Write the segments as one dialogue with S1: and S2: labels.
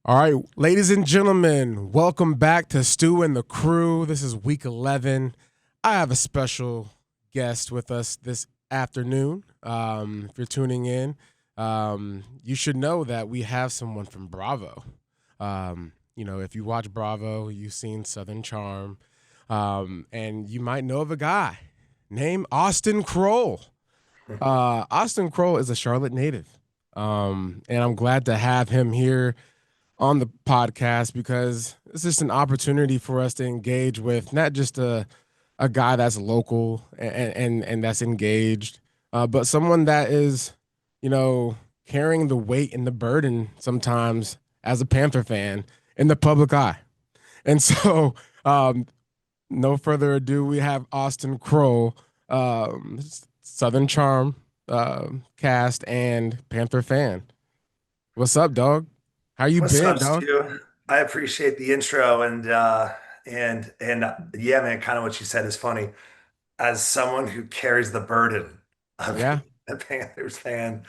S1: All right, ladies and gentlemen, welcome back to Stu and the Crew. This is week 11. I have a special guest with us this afternoon. If you're tuning in, you should know that we have someone from Bravo. If you watch Bravo, you've seen Southern Charm, and you might know of a guy named Austen Kroll. Austen Kroll is a Charlotte native, and I'm glad to have him here on the podcast because it's just an opportunity for us to engage with not just a guy that's local and that's engaged, but someone that is, you know, carrying the weight and the burden sometimes as a Panther fan in the public eye. And so, no further ado, we have Austen Kroll, um, Southern Charm cast and Panther fan. What's up, dog? How you
S2: What's
S1: been,
S2: up,
S1: dog?
S2: Stu? I appreciate the intro and yeah, man, kind of what you said is funny. As someone who carries the burden of
S1: Yeah.
S2: being a Panthers fan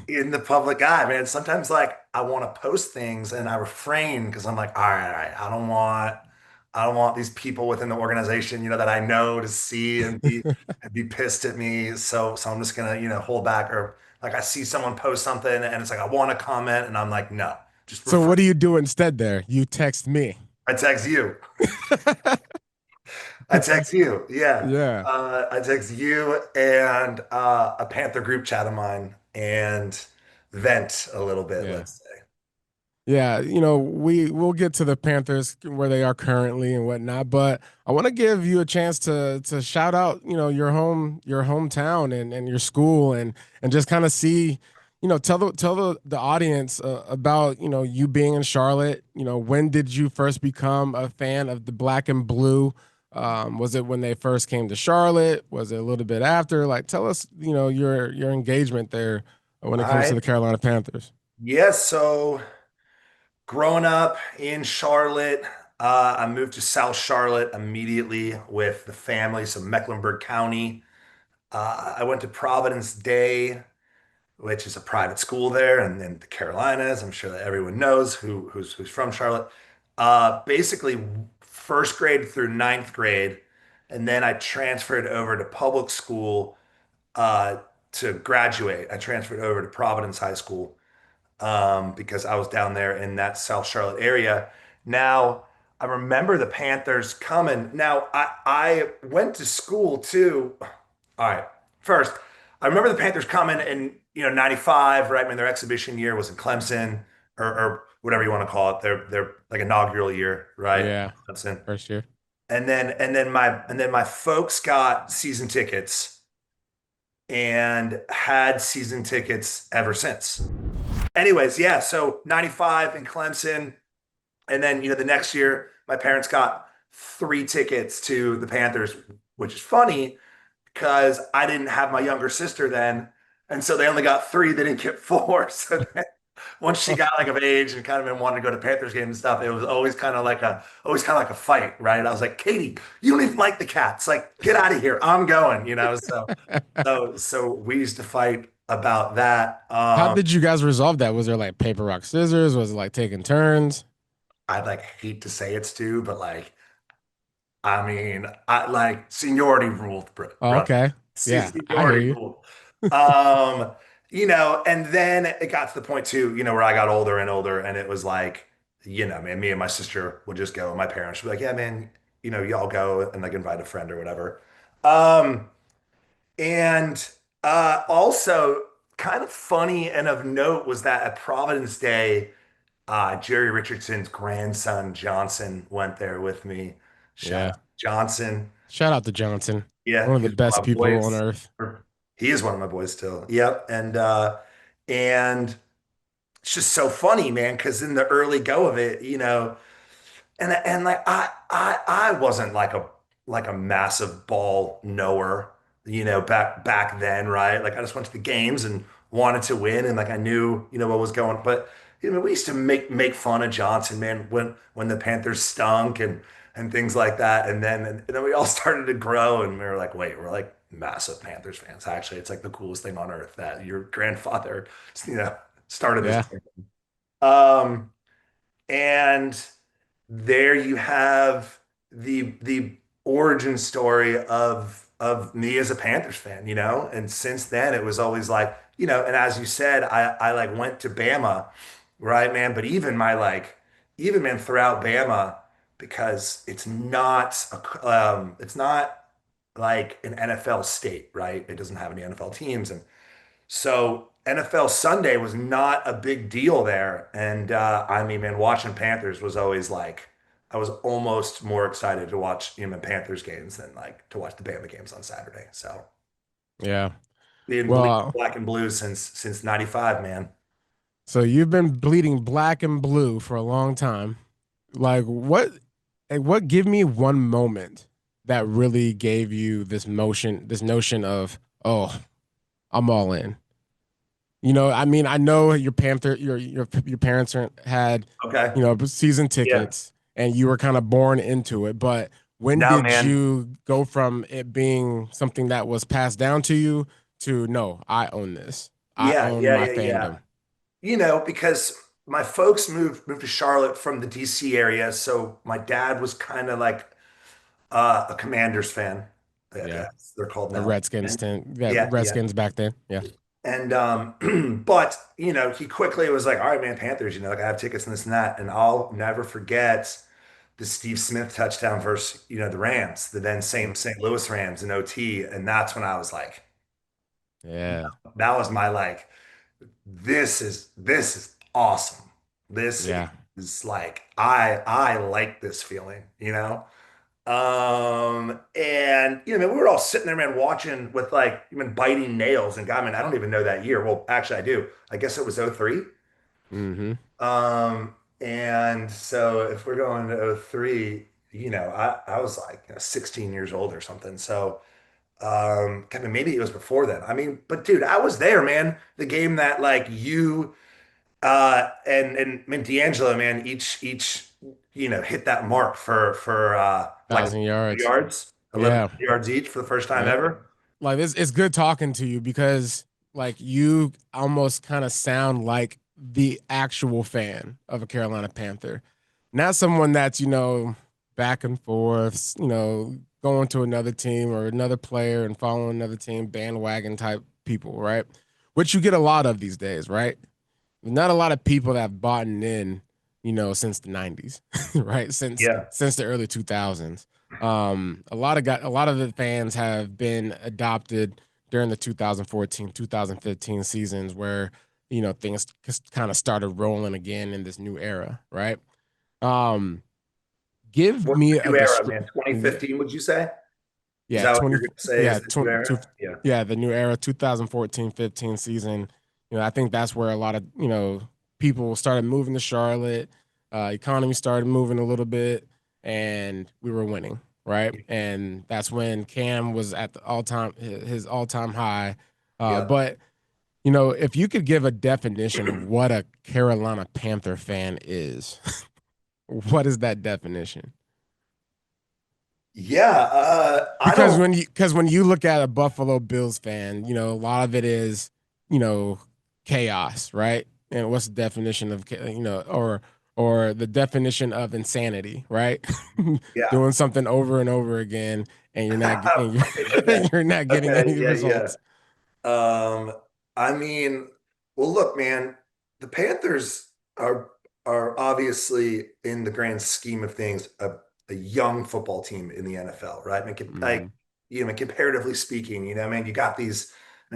S2: in the public eye, man, sometimes like I want to post things and I refrain because I'm like, all right, I don't want these people within the organization, that I know to see and be pissed at me. So I'm just gonna, hold back or like I see someone post something and it's like I want to comment and I'm like, no, just
S1: So
S2: refrain.
S1: what do you do instead there? You text me.
S2: I text you. I text you. Yeah.
S1: Yeah.
S2: I text you and a Panther group chat of mine and vent a little bit,
S1: Yeah.
S2: let's say.
S1: Yeah, we'll get to the Panthers where they are currently and whatnot, but I want to give you a chance to shout out, your hometown and your school and just kind of see, tell the audience about, you being in Charlotte. When did you first become a fan of the black and blue? Was it when they first came to Charlotte? Was it a little bit after? Like, tell us, your engagement there when it comes to
S2: I,
S1: the Carolina Panthers.
S2: yes. So growing up in Charlotte, I moved to South Charlotte immediately with the family, so Mecklenburg County. I went to Providence Day, which is a private school there, and in the Carolinas. I'm sure that everyone knows who's from Charlotte. Basically, first grade through ninth grade, and then I transferred over to public school uh, to graduate. I transferred over to Providence High School because I was down there in that South Charlotte area. Now, I remember the Panthers coming. Now, I went to school too. All right. First, I remember the Panthers coming in, 95, right? When their exhibition year was in Clemson or whatever you want to call it. Their like inaugural year, right?
S1: Yeah,
S2: Clemson.
S1: first year.
S2: And then my folks got season tickets and had season tickets ever since. Anyways, yeah, so 95 in Clemson. And then, the next year, my parents got three tickets to the Panthers, which is funny because I didn't have my younger sister then. And so they only got three, they didn't get four. So then once she got like of age and kind of been wanting to go to Panthers games and stuff, it was always kind of like a fight, right? I was like, Katie, you don't even like the Cats. Like, get out of here. I'm going. So we used to fight about that.
S1: How did you guys resolve that? Was there like paper, rock, scissors? Was it like taking turns?
S2: I'd like hate to say it's too, but like, I mean, I like seniority ruled,
S1: Oh,
S2: brother.
S1: okay. Yeah, I hear
S2: Seniority
S1: you.
S2: ruled. Um, and then it got to the point too, where I got older and older, and it was like, man, me and my sister would just go, and my parents would be like, yeah, man, y'all go and like invite a friend or whatever. Um, and also kind of funny and of note was that at Providence Day, Jerry Richardson's grandson Johnson went there with me. Shout
S1: Yeah.
S2: out Johnson.
S1: Shout out to Johnson,
S2: Yeah,
S1: one of the
S2: he's one
S1: best
S2: of my
S1: people on
S2: boys.
S1: earth.
S2: He is one of my boys still. Yep. And it's just so funny, man, because in the early go of it, and like I wasn't like a massive ball knower, back then, right? Like I just went to the games and wanted to win, and like I knew, what was going. But we used to make fun of Johnson, man, when the Panthers stunk and things like that, and then we all started to grow, and we were like, wait, we're like massive Panthers fans. Actually, it's like the coolest thing on earth that your grandfather, you know, started this.
S1: Yeah.
S2: Um, And there you have the origin story of me as a Panthers fan, you know? And since then it was always like, you know, and as you said, I like went to Bama, right, man? But even my like even man throughout Bama, because it's not like an NFL state, right? It doesn't have any NFL teams. And so NFL Sunday was not a big deal there. And I mean, man, watching Panthers was always like, I was almost more excited to watch, you know, Panthers games than like to watch the Bama games on Saturday. So
S1: Yeah.
S2: being bleeding
S1: Well,
S2: black and blue since '95, man.
S1: so you've been bleeding black and blue for a long time. Like what give me one moment that really gave you this notion of, oh, I'm all in. You know, I mean, I know your parents had,
S2: Okay.
S1: season
S2: Yeah.
S1: tickets and you were kind of born into it, but when
S2: No,
S1: did
S2: man.
S1: you go from it being something that was passed down to you to no, I own this. I
S2: Yeah,
S1: own
S2: yeah,
S1: my
S2: yeah, yeah.
S1: fandom.
S2: You know, because my folks moved to Charlotte from the DC area, so my dad was kind of like a Commanders fan,
S1: Yeah.
S2: as they're called
S1: The
S2: now.
S1: Redskins
S2: And
S1: ten, yeah,
S2: yeah, yeah.
S1: Redskins back then. Yeah.
S2: And but you know, he quickly was like, "All right, man, Panthers. You know, like I have tickets and this and that." And I'll never forget the Steve Smith touchdown versus the Rams, the then
S1: Mm.
S2: St. Louis Rams in OT, and that's when I was like,
S1: Yeah.
S2: that was my like, this is awesome. This
S1: Yeah.
S2: is like I like this feeling, you know. And man, we were all sitting there, man, watching with like even biting nails. And God, man, I don't even know that year. Well, actually, I do. I guess it was '03.
S1: Mm-hmm.
S2: And so if we're going to '03, I was like 16 years old or something. So, kind of maybe it was before then. I mean, but dude, I was there, man. The game that like you and I mean, D'Angelo, man, each hit that mark for like
S1: 1,000 yards.
S2: 11
S1: Yeah.
S2: yards each for the first time
S1: Yep.
S2: ever.
S1: Like it's good talking to you because like you almost kind of sound like the actual fan of a Carolina Panther, not someone that's back and forth, going to another team or another player and following another team, bandwagon type people, right? Which you get a lot of these days, right? Not a lot of people that have bought in, since the '90s, right? Since
S2: Yeah,
S1: since the early 2000s. A lot of the fans have been adopted during the 2014, 2015 seasons where things just kind of started rolling again in this new era, right? Um, give
S2: what's
S1: me
S2: the
S1: a
S2: new era,
S1: description.
S2: man? 2015, would you say? Is
S1: Yeah,
S2: that what
S1: 20
S2: you're gonna say
S1: yeah,
S2: is the new
S1: 20,
S2: era? Yeah,
S1: yeah, the new era 2014-15 season. I think that's where a lot of, people started moving to Charlotte. Economy started moving a little bit and we were winning, right? And that's when Cam was at the all-time his all-time high.
S2: yeah,
S1: But if you could give a definition of what a Carolina Panther fan is, what is that definition?
S2: yeah. I
S1: Because
S2: don't.
S1: when you look at a Buffalo Bills fan, a lot of it is, you know, chaos, right? And what's the definition of or the definition of insanity, right?
S2: Yeah.
S1: Doing something over and over again and
S2: Right. Okay.
S1: you're not getting
S2: Okay.
S1: any
S2: Yeah. Yeah.
S1: results.
S2: Um, I mean, well, look, man, the Panthers are are obviously in the grand scheme of things a young football team in the NFL, right?
S1: Hmm.
S2: Comparatively speaking, man, you got these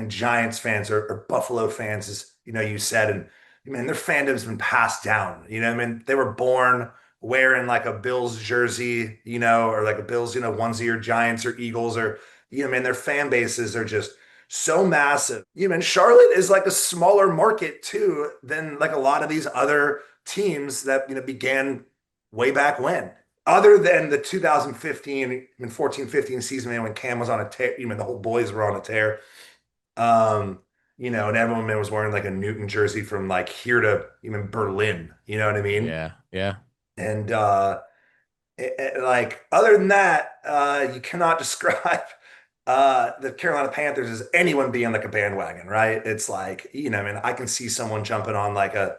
S2: Giants fans or Buffalo fans, as you said, and man, their fandom's been passed down. I mean, they were born wearing like a Bills jersey, or like a Bills, onesie or Giants or Eagles or man, their fan bases are just so massive. And Charlotte is like a smaller market too than like a lot of these other teams that began way back when. Other than the 2015 and 14-15 season, man, when Cam was on a tear, the whole boys were on a tear. Um, and everyone man was wearing like a Newton jersey from like here to even Berlin. You know what I mean?
S1: Yeah, yeah.
S2: And like other than that, you cannot describe the Carolina Panthers as anyone being like a bandwagon, right? It's like, I mean, I can see someone jumping on like a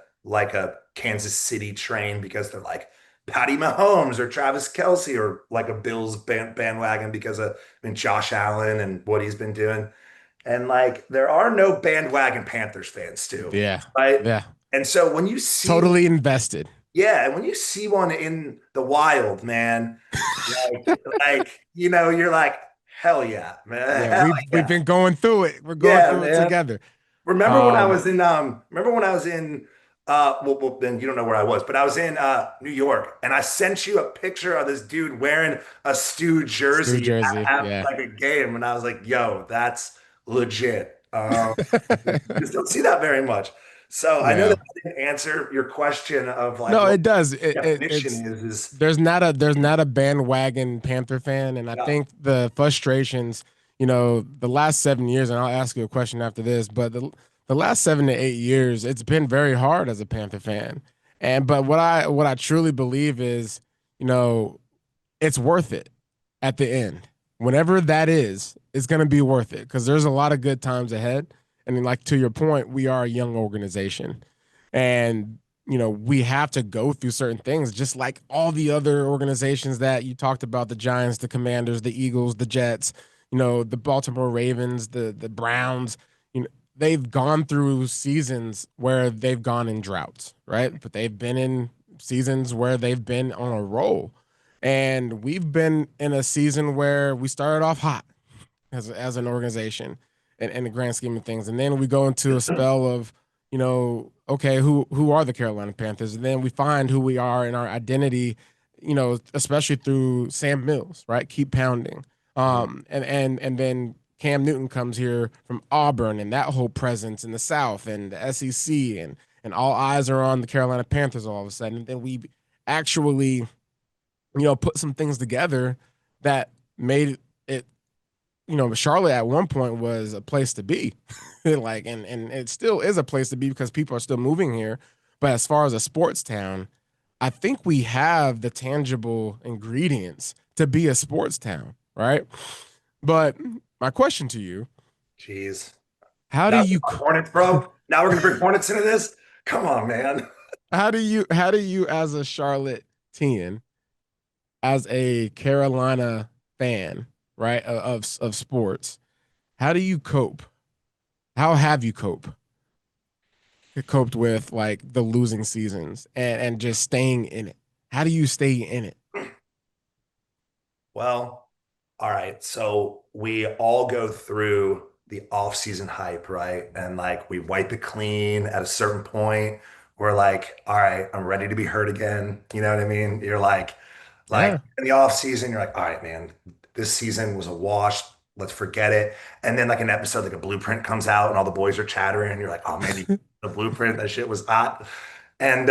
S2: Kansas City train because they're like Patty Mahomes or Travis Kelsey, or like a Bills bandwagon because of, I mean, Josh Allen and what he's been doing. And like there are no bandwagon Panthers fans too,
S1: Yeah.
S2: right?
S1: Yeah.
S2: And so when you see,
S1: Totally invested.
S2: yeah, and when you see one in the wild, man, you're like, hell yeah, man,
S1: Yeah,
S2: hell
S1: we've
S2: yeah,
S1: been going through it. We're going
S2: yeah,
S1: through it
S2: man.
S1: together.
S2: Remember
S1: Um,
S2: when I was in well, then you don't know where I was, but I was in New York, and I sent you a picture of this dude wearing a Stu
S1: Stu
S2: jersey
S1: Jersey.
S2: at
S1: Yeah.
S2: like a game, and I was like, yo, that's legit. You just don't see that very much. So I know
S1: Yeah.
S2: that I didn't answer your question of like
S1: No,
S2: what
S1: it does.
S2: the definition is
S1: There's not a bandwagon Panther fan, and I
S2: yeah,
S1: think the frustrations, the last 7 years, and I'll ask you a question after this, but the last 7 to 8 years, it's been very hard as a Panther fan. And but what I truly believe is, you know, it's worth it at the end. Whenever that is, it's going to be worth it because there's a lot of good times ahead. And then, like to your point, we are a young organization, and we have to go through certain things, just like all the other organizations that you talked about: the Giants, the Commanders, the Eagles, the Jets, the Baltimore Ravens, the Browns. They've gone through seasons where they've gone in droughts, right? But they've been in seasons where they've been on a roll. And we've been in a season where we started off hot as an organization in the grand scheme of things. And then we go into a spell of, okay, who are the Carolina Panthers? And then we find who we are in our identity, especially through Sam Mills, right? Keep pounding. And then Cam Newton comes here from Auburn and that whole presence in the South and the SEC, and all eyes are on the Carolina Panthers all of a sudden. And then we actually put some things together that made it, Charlotte at one point was a place to be. Like, and it still is a place to be because people are still moving here. But as far as a sports town, I think we have the tangible ingredients to be a sports town, right? But my question to you,
S2: jeez.
S1: how do
S2: Now
S1: you
S2: Hornets, bro. Now we're gonna bring Hornets into this. Come on, man.
S1: how do you as a Charlottean, as a Carolina fan, right, of sports, how do you cope? How have you coped with like the losing seasons and just staying in it? How do you stay in it?
S2: Well, all right. So we all go through the off-season hype, right? And like we wipe it clean at a certain point. We're like, all right, I'm ready to be hurt again. You know what I mean? You're like
S1: Yeah.
S2: in the off season, you're like, all right, man, this season was a wash. Let's forget it. And then like an episode, like a blueprint comes out and all the boys are chattering, and you're like, oh man, the blueprint, that shit was hot. And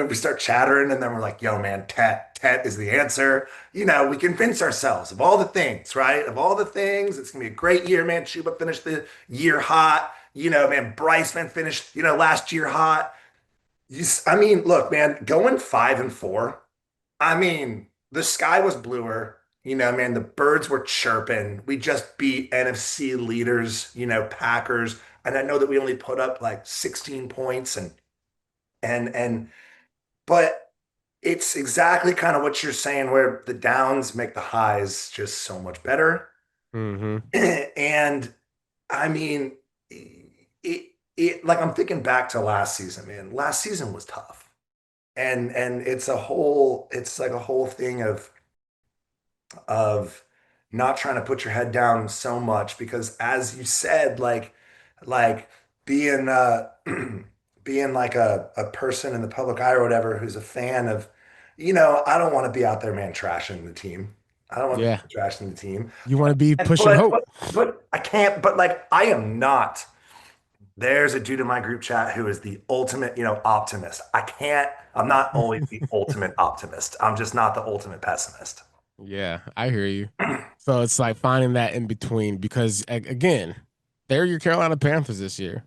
S2: we start chattering, and then we're like, yo, man, Tet is the answer. We convince ourselves of all the things, right? Of all the things, it's gonna be a great year, man. Chuba finished the year hot. Man, Bryce man finished, last year hot. I mean, look, man, going 5-4. I mean, the sky was bluer. Man, the birds were chirping. We just beat NFC leaders, Packers. And I know that we only put up like 16 points and but it's exactly kind of what you're saying, where the downs make the highs just so much better.
S1: Mm-hmm.
S2: And I mean, it like I'm thinking back to last season, man. Last season was tough. And it's like a whole thing of not trying to put your head down so much, because as you said, like being being like a person in the public eye or whatever who's a fan of, I don't want to be out there, man, trashing the team. I don't want to
S1: Yeah.
S2: be trashing the team.
S1: You want to be
S2: And
S1: pushing hope.
S2: but I can't, but like I am not. There's a dude in my group chat who is the ultimate, optimist. I'm not always the ultimate optimist. I'm just not the ultimate pessimist.
S1: Yeah, I hear you. So it's like finding that in between because again, they're your Carolina Panthers this year.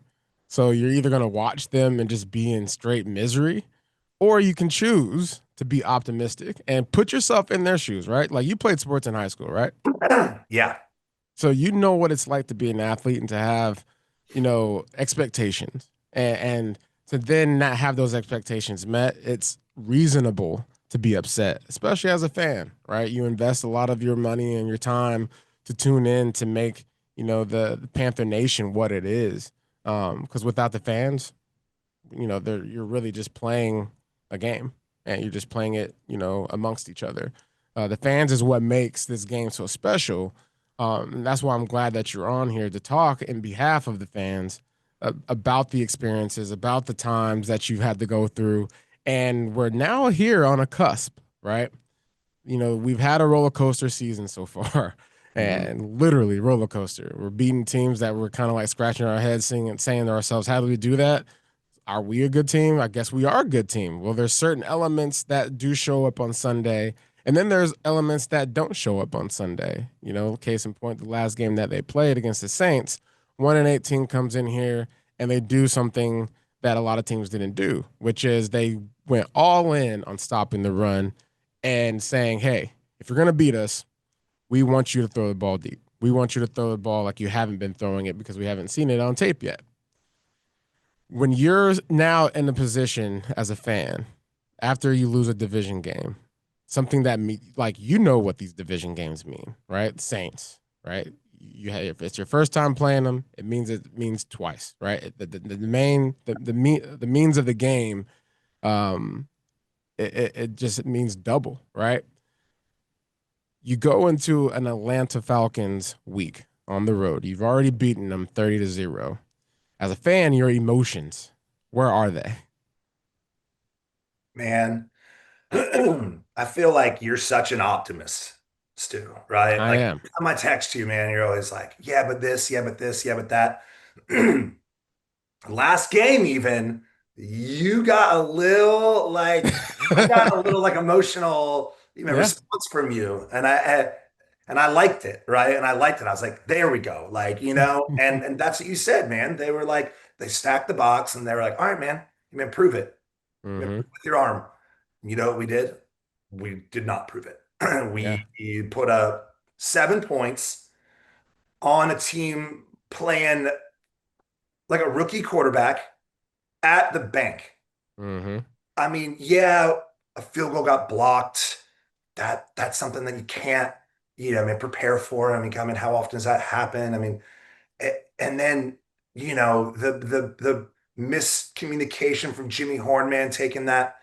S1: So you're either going to watch them and just be in straight misery, or you can choose to be optimistic and put yourself in their shoes, right? Like you played sports in high school, right?
S2: Yeah.
S1: So you know what it's like to be an athlete and to have, expectations and to then not have those expectations met, it's reasonable to be upset, especially as a fan, right? You invest a lot of your money and your time to tune in to make, the Panther Nation what it is. Because without the fans, you're really just playing a game and you're just playing it, amongst each other. The fans is what makes this game so special. And that's why I'm glad that you're on here to talk in behalf of the fans about the experiences, about the times that you've had to go through. And we're now here on a cusp, right? We've had a roller coaster season so far,
S2: Mhm.
S1: and literally roller coaster. We're beating teams that were kind of like scratching our heads, saying to ourselves, "How do we do that? Are we a good team? I guess we are a good team." Well, there's certain elements that do show up on Sunday, and then there's elements that don't show up on Sunday. Case in point, the last game that they played against the Saints, 1-18 comes in here and they do something that a lot of teams didn't do, which is they went all in on stopping the run and saying, "Hey, if you're gonna beat us, we want you to throw the ball deep. We want you to throw the ball like you haven't been throwing it because we haven't seen it on tape yet." When you're now in a position as a fan after you lose a division game, something that like what these division games mean, right? Saints, right? If it's your first time playing them, it means twice, right? The means of the game, um, it just means double, right? You go into an Atlanta Falcons week on the road. You've already beaten them 30-0. As a fan, your emotions, where are they?
S2: Man, I feel like you're such an optimist, Stu, right?
S1: I
S2: Like
S1: am.
S2: every time I text you, man, you're always like, yeah, but this, yeah, but this, yeah, but that. Last game, even, you got a little like I got a little like emotional,
S1: Yeah.
S2: response from you, and I liked it, right? And I liked it. I was like, there we go, like and that's what you said, man. They were like, they stacked the box, and they were like, all right, man, you man, prove it. You man,
S1: Hmm.
S2: prove it with your arm. You know what we did? We did not prove it.
S1: Yeah.
S2: We put up 7 points on a team playing like a rookie quarterback at the bank.
S1: Hmm.
S2: I mean, yeah, a field goal got blocked. That's something that you can't, I mean, prepare for. I mean, how often does that happen? I mean, and then, the miscommunication from Jimmy Hornman taking that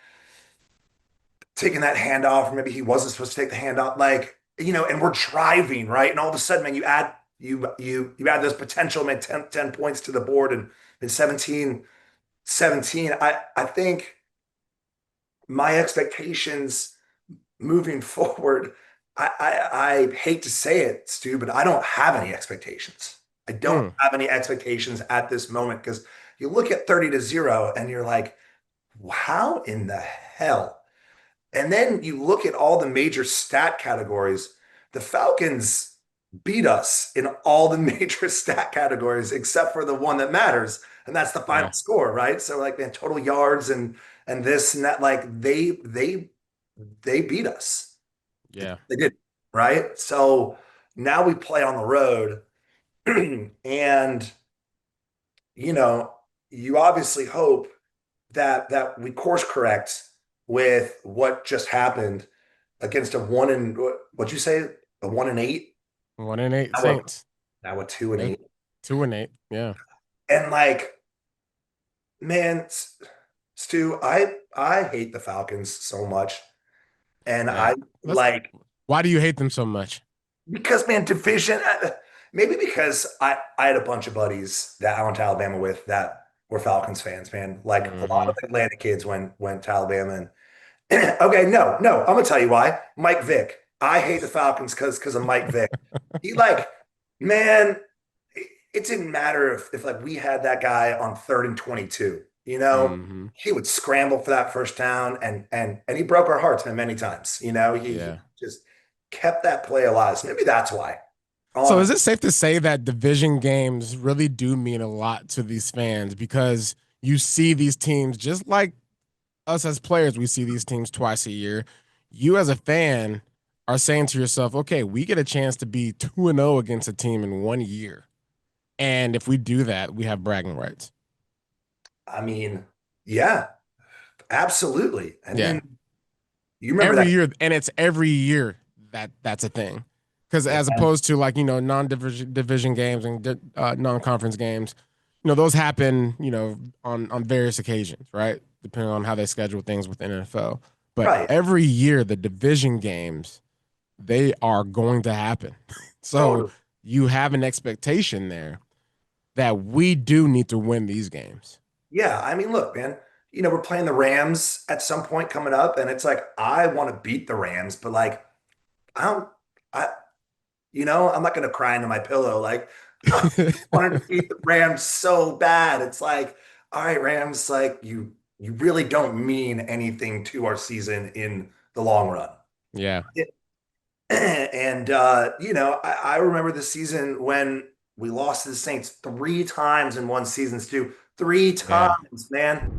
S2: handoff, or maybe he wasn't supposed to take the handoff, like, and we're driving, right? And all of a sudden, man, you add those potential, man, 10 points to the board and 17. I think my expectations moving forward, I hate to say it, Stu, but I don't have any expectations. I don't
S1: Mm.
S2: have any expectations at this moment because you look at 30-0 and you're like, how in the hell? And then you look at all the major stat categories. The Falcons beat us in all the major stat categories except for the one that matters, and that's the final
S1: Yeah.
S2: score, right? So like, man, total yards and this and that, like they beat us.
S1: Yeah.
S2: They did, right? So now we play on the road, and you know, you obviously hope that we course correct with what just happened against a one and what'd you say? A 1-8?
S1: 1-8
S2: Now a
S1: Saints.
S2: now a two and
S1: They
S2: eight.
S1: 2-8. Yeah.
S2: And like, man, Stu, I hate the Falcons so much. And
S1: Yeah.
S2: I
S1: Let's.
S2: like
S1: Why do you hate them so much?
S2: because, man, division, maybe because I had a bunch of buddies that I went to Alabama with that were Falcons fans, man. Like a lot of
S1: Hmm.
S2: Atlanta kids went to Alabama. And okay, no, I'm gonna tell you why. Mike Vick. I hate the Falcons because of Mike Vick. He like, man, it didn't matter if like we had that guy on 3rd and 22.
S1: Hmm.
S2: He would scramble for that first down, and he broke our hearts, man, many times. He
S1: Yeah.
S2: just kept that play alive. So maybe that's why.
S1: So is
S2: Honestly,
S1: it safe to say that division games really do mean a lot to these fans because you see these teams just like us as players, we see these teams twice a year. You as a fan are saying to yourself, okay, we get a chance to be 2-0 against a team in 1 year. And if we do that, we have bragging rights.
S2: I mean. Yeah, absolutely. And
S1: Yeah.
S2: then you remember
S1: Every
S2: that.
S1: year, and it's every year that's a thing. Because as
S2: Yeah,
S1: opposed to like non-division games and non-conference games, those happen on various occasions, right? Depending on how they schedule things with NFL. But
S2: right.
S1: every year, the division games they are going to happen. So
S2: Totally.
S1: you have an expectation there that we do need to win these games.
S2: Yeah. I mean, look, man, we're playing the Rams at some point coming up, and it's like I want to beat the Rams, but like I don't I I'm not gonna cry into my pillow. Like I wanted to beat the Rams so bad. It's like, all right, Rams, like you really don't mean anything to our season in the long run.
S1: Yeah,
S2: And I remember the season when we lost to the Saints 3 times in one season, Stu. Three
S1: yeah,
S2: times, man.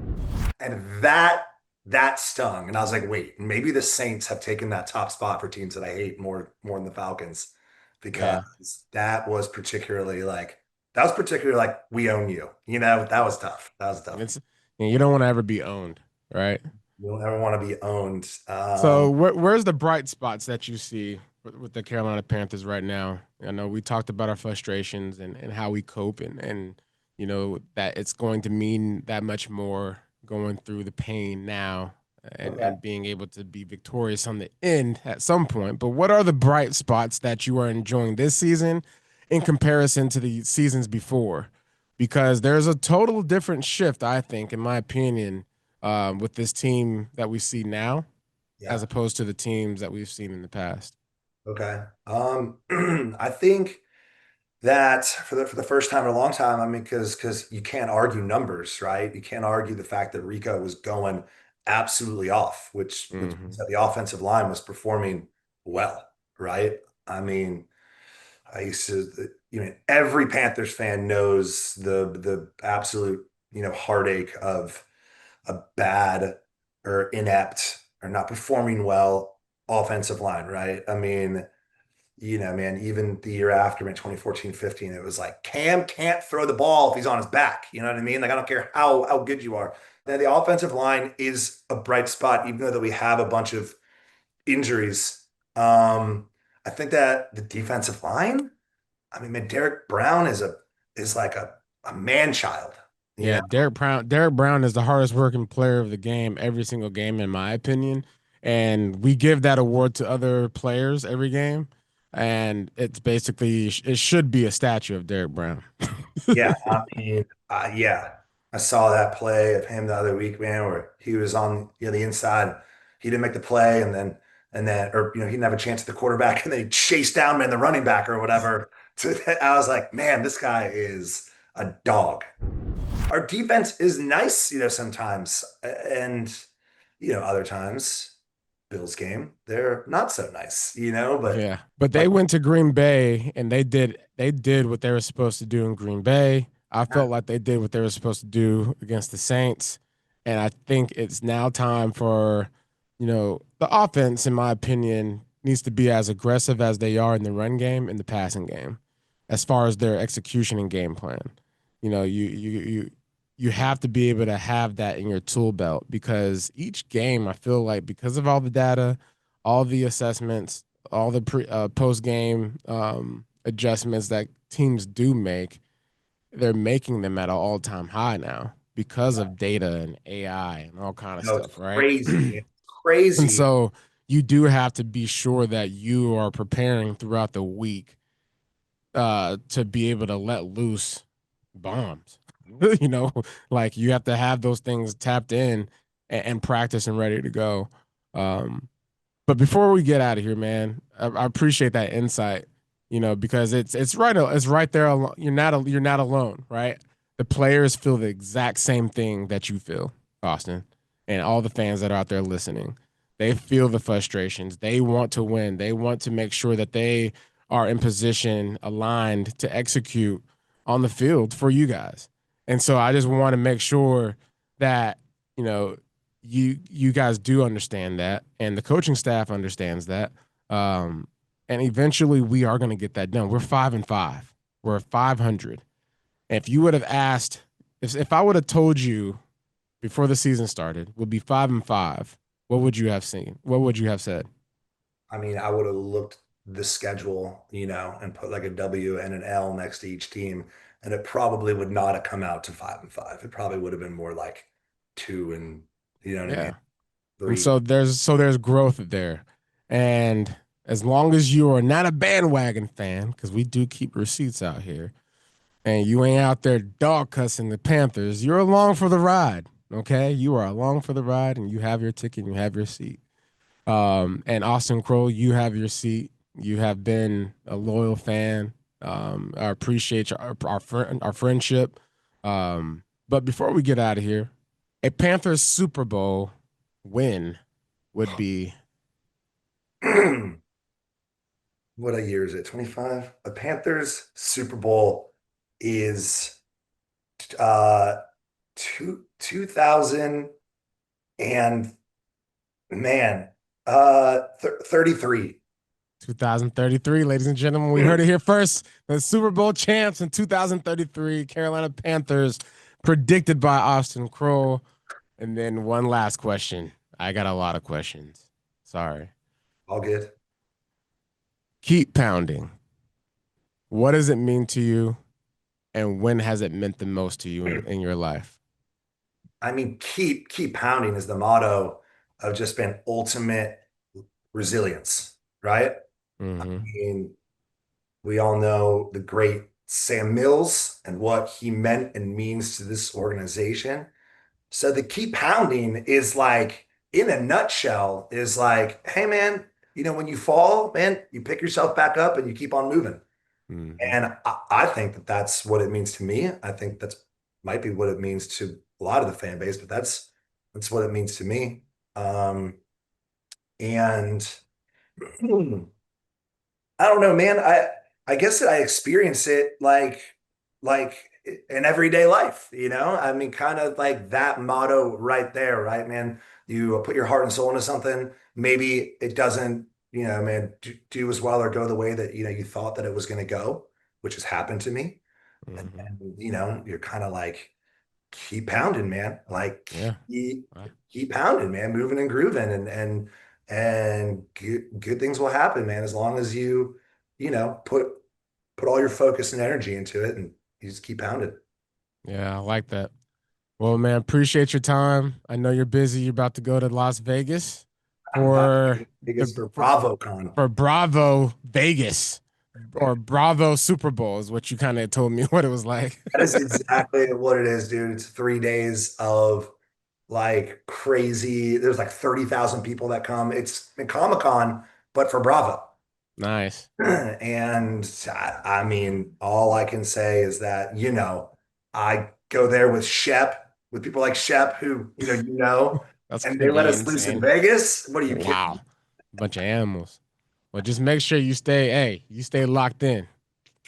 S2: And that stung. And I was like, wait, maybe the Saints have taken that top spot for teams that I hate more than the Falcons.
S1: yeah.
S2: Because that was particularly like we own you. That was tough. That was tough.
S1: It's you don't want to ever be owned, right?
S2: You don't ever want to be owned.
S1: So where's the bright spots that you see with the Carolina Panthers right now? I know we talked about our frustrations and how we cope and that it's going to mean that much more going through the pain now
S2: Okay.
S1: and being able to be victorious on the end at some point. But what are the bright spots that you are enjoying this season in comparison to the seasons before? Because there's a total different shift, I think, in my opinion, with this team that we see now as
S2: Yeah.
S1: opposed to the teams that we've seen in the past.
S2: Okay. I think that for the first time in a long time, I mean, because you can't argue numbers, right? You can't argue the fact that Rico was going absolutely off, which means
S1: Hmm.
S2: that the offensive line was performing well, right? I mean, I used to, every Panthers fan knows the absolute, heartache of a bad or inept or not performing well offensive line, right? I mean, man, even the year after, man, 2014, 15, it was like Cam can't throw the ball if he's on his back. You know what I mean? Like, I don't care how good you are. Now, the offensive line is a bright spot, even though that we have a bunch of injuries. I think that the defensive line, I mean, man, Derek Brown is like a man child, you
S1: Yeah,
S2: know?
S1: Derek Brown is the hardest working player of the game every single game, in my opinion. And we give that award to other players every game. And it's basically it should be a statue of Derek Brown.
S2: Yeah, I mean, yeah, I saw that play of him the other week, man, where he was on the inside. He didn't make the play, and then or he didn't have a chance at the quarterback, and then he chased down man the running back or whatever. So I was like, man, this guy is a dog. Our defense is nice, sometimes, and other times, Bills game, they're not so nice, but
S1: Yeah, but they
S2: like,
S1: went to Green Bay and they did what they were supposed to do in Green Bay. I felt like they did what they were supposed to do against the Saints, and I think it's now time for, the offense, in my opinion, needs to be as aggressive as they are in the run game and the passing game, as far as their execution and game plan. You have to be able to have that in your tool belt because each game, I feel like because of all the data, all the assessments, all the post game adjustments that teams do make, they're making them at an all time high now because of data and AI and all kind of
S2: it's
S1: stuff, right?
S2: crazy, man. It's
S1: And
S2: crazy.
S1: so you do have to be sure that you are preparing throughout the week to be able to let loose bombs. you know, like you have to have those things tapped in and practice and ready to go. Um, but before we get out of here, man, I appreciate that insight. Because it's right there. You're not alone, right? The players feel the exact same thing that you feel, Austin, and all the fans that are out there listening. They feel the frustrations. They want to win. They want to make sure that they are in position, aligned to execute on the field for you guys. And so I just want to make sure that you know you guys do understand that, and the coaching staff understands that. Um, and eventually, we are going to get that done. We're 5-5. We're 500. And if you would have asked, if I would have told you before the season started would be 5-5, what would you have seen? What would you have said?
S2: I mean, I would have looked the schedule, and put like a W and an L next to each team, and it probably would not have come out to 5-5. It probably would have been more like two and you know what I mean,
S1: Yeah. And
S2: three.
S1: so there's growth there. And as long as you are not a bandwagon fan, because we do keep receipts out here, and you ain't out there dog cussing the Panthers, you're along for the ride. Okay? You are along for the ride and you have your ticket and you have your seat. And Austen Kroll, you have your seat. You have been a loyal fan. I appreciate our friendship. But before we get out of here, a Panthers Super Bowl win would be
S2: What a year is it? 25? The Panthers Super Bowl is uh 2000 and man, 33.
S1: 2033, ladies and gentlemen. We heard it here first. The Super Bowl champs in 2033, Carolina Panthers, predicted by Austen Kroll. And then one last question. I got a lot of questions. Sorry.
S2: All good.
S1: Keep pounding. What does it mean to you? And when has it meant the most to you in your life?
S2: I mean, keep pounding is the motto of just been ultimate resilience, right? I
S1: Mm-hmm.
S2: mean, we all know the great Sam Mills and what he meant and means to this organization. So the keep pounding is like, in a nutshell, is like, hey man, when you fall, man, you pick yourself back up and you keep on moving.
S1: Mm-hmm.
S2: And I think that that's what it means to me. I think that's might be what it means to a lot of the fan base, but that's what it means to me. And I don't know, man. I guess that I experience it like in everyday life, I mean, kind of like that motto right there, right, man? You put your heart and soul into something. Maybe it doesn't, man, do as well or go the way that you thought that it was going to go, which has happened to me. And
S1: Mm-hmm.
S2: then, you're kind of like, keep pounding, man. Like
S1: Yeah.
S2: keep pounding, man, moving and grooving and good things will happen, man, as long as put all your focus and energy into it and you just keep pounding.
S1: Yeah, I like that. Well, man, appreciate your time. I know you're busy. You're about to go to Las Vegas
S2: I'm about to
S1: for
S2: go to Vegas
S1: the
S2: for BravoCon.
S1: for Bravo Vegas or Bravo Super Bowl is what you kind of told me what it was like.
S2: That is exactly what it is, dude. It's 3 days of like crazy. There's like 30,000 people that come. It's Comic-Con, but for Bravo.
S1: Nice.
S2: And I mean, all I can say is that, I go there with with people like Shep, who,
S1: That's
S2: and
S1: gonna
S2: they let
S1: be
S2: us loose in
S1: insane.
S2: Vegas. What are you kidding?
S1: Wow. Bunch of animals. Well, just make sure you stay locked in.